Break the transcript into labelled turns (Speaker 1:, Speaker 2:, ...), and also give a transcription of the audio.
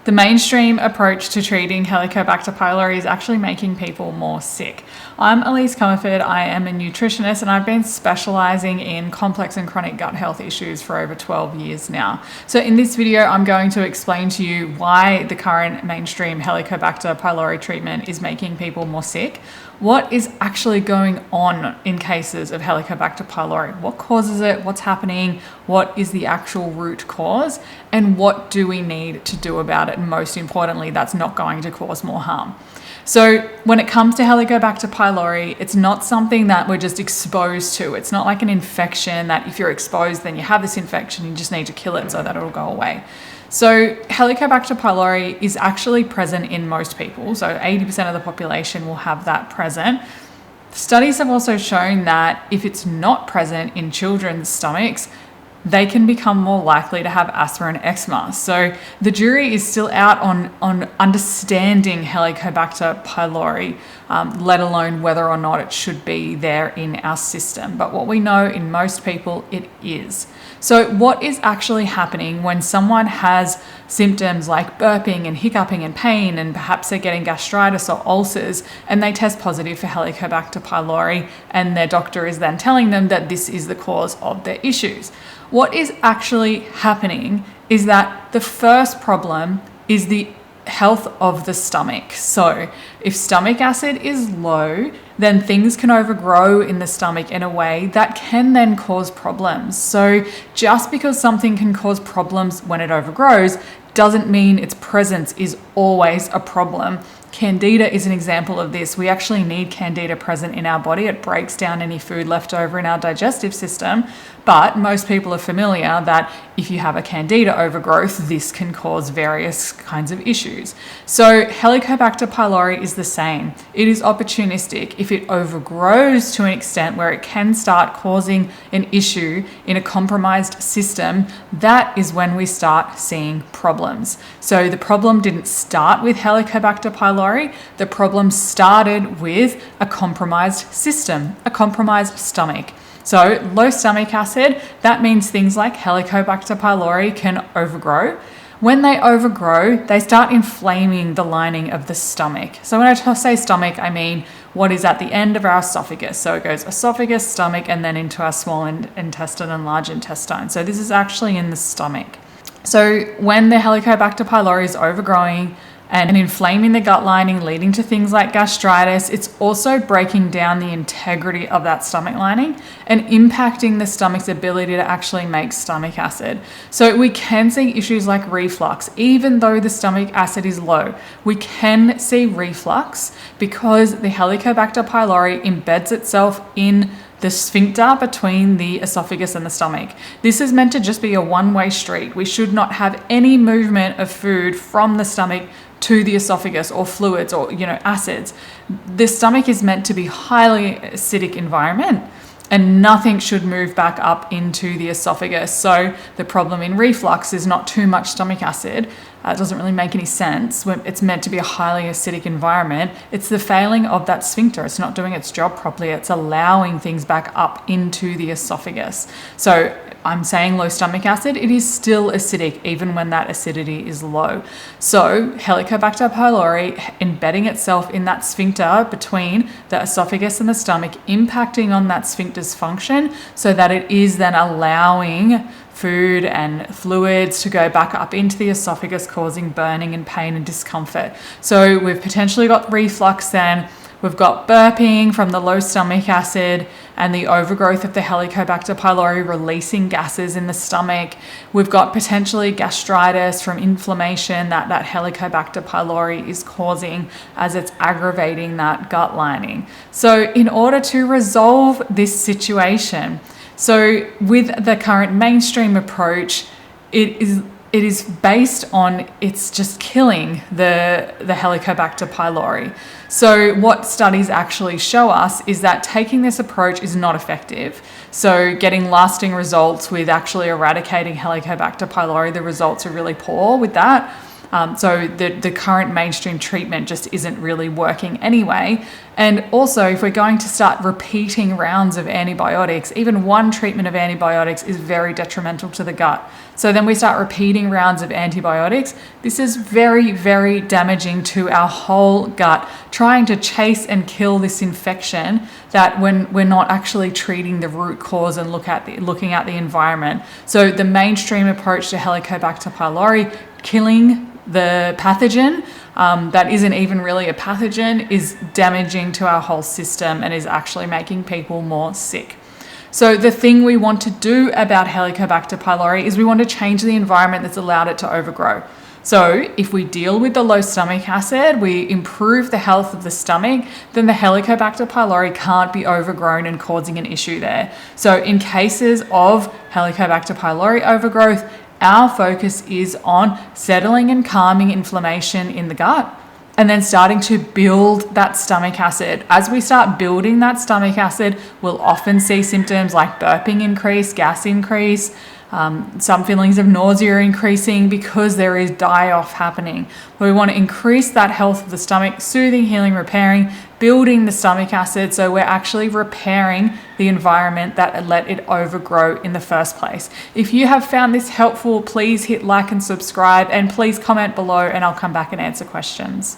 Speaker 1: The mainstream approach to treating Helicobacter pylori is actually making people more sick. I'm Elise Comerford. I am a nutritionist and I've been specializing in complex and chronic gut health issues for over 12 years now. So in this video, I'm going to explain to you why the current mainstream Helicobacter pylori treatment is making people more sick, what is actually going on in cases of Helicobacter pylori, what causes it, what's happening, what is the actual root cause, and what do we need to do about it. And most importantly, that's not going to cause more harm. So when it comes to Helicobacter pylori, it's not something that we're just exposed to. It's not like an infection that if you're exposed, then you have this infection, you just need to kill it so that it'll go away. So Helicobacter pylori is actually present in most people. So 80% of the population will have that present. Studies have also shown that if it's not present in children's stomachs, they can become more likely to have asthma and eczema. So the jury is still out on understanding Helicobacter pylori, let alone whether or not it should be there in our system. But what we know in most people, it is. So what is actually happening when someone has symptoms like burping and hiccuping and pain, and perhaps they're getting gastritis or ulcers, and they test positive for Helicobacter pylori, and their doctor is then telling them that this is the cause of their issues? What is actually happening is that the first problem is the health of the stomach. So if stomach acid is low, then things can overgrow in the stomach in a way that can then cause problems. So just because something can cause problems when it overgrows doesn't mean its presence is always a problem. Candida is an example of this. We actually need Candida present in our body. It breaks down any food left over in our digestive system. But most people are familiar that if you have a Candida overgrowth, this can cause various kinds of issues. So Helicobacter pylori is the same. It is opportunistic. If it overgrows to an extent where it can start causing an issue in a compromised system, that is when we start seeing problems. So the problem didn't start with Helicobacter pylori. The problem started with a compromised system, a compromised stomach. So low stomach acid, that means things like Helicobacter pylori can overgrow. When they overgrow, they start inflaming the lining of the stomach. So when I say stomach, I mean what is at the end of our esophagus. So it goes esophagus, stomach, and then into our small intestine and large intestine. So this is actually in the stomach. So when the Helicobacter pylori is overgrowing and inflaming the gut lining, leading to things like gastritis, it's also breaking down the integrity of that stomach lining and impacting the stomach's ability to actually make stomach acid. So we can see issues like reflux. Even though the stomach acid is low, we can see reflux because the Helicobacter pylori embeds itself in the sphincter between the esophagus and the stomach. This is meant to just be a one-way street. We should not have any movement of food from the stomach to the esophagus or fluids or acids. The stomach is meant to be highly acidic environment and nothing should move back up into the esophagus. So the problem in reflux is not too much stomach acid. It doesn't really make any sense when it's meant to be a highly acidic environment. It's the failing of that sphincter. It's not doing its job properly. It's allowing things back up into the esophagus. So I'm saying low stomach acid, it is still acidic even when that acidity is low. So Helicobacter pylori embedding itself in that sphincter between the esophagus and the stomach, impacting on that sphincter's function so that it is then allowing food and fluids to go back up into the esophagus, causing burning and pain and discomfort. So we've potentially got reflux then. We've got burping from the low stomach acid and the overgrowth of the Helicobacter pylori releasing gases in the stomach. We've got potentially gastritis from inflammation that Helicobacter pylori is causing as it's aggravating that gut lining. So in order to resolve this situation, so with the current mainstream approach, it is based on it's just killing the Helicobacter pylori. So what studies actually show us is that taking this approach is not effective. So getting lasting results with actually eradicating Helicobacter pylori, the results are really poor with that. So the current mainstream treatment just isn't really working anyway. And also, if we're going to start repeating rounds of antibiotics, even one treatment of antibiotics is very detrimental to the gut. So then we start repeating rounds of antibiotics. This is very, very damaging to our whole gut, trying to chase and kill this infection that when we're not actually treating the root cause and looking at the environment. So the mainstream approach to Helicobacter pylori, killing the pathogen that isn't even really a pathogen, is damaging to our whole system and is actually making people more sick. So the thing we want to do about Helicobacter pylori is we want to change the environment that's allowed it to overgrow. So if we deal with the low stomach acid, we improve the health of the stomach, then the Helicobacter pylori can't be overgrown and causing an issue there. So in cases of Helicobacter pylori overgrowth, our focus is on settling and calming inflammation in the gut and then starting to build that stomach acid. As we start building that stomach acid, we'll often see symptoms like burping increase, gas increase, some feelings of nausea increasing because there is die-off happening. We want to increase that health of the stomach, soothing, healing, repairing, building the stomach acid so we're actually repairing the environment that let it overgrow in the first place. If you have found this helpful, please hit like and subscribe, and please comment below and I'll come back and answer questions.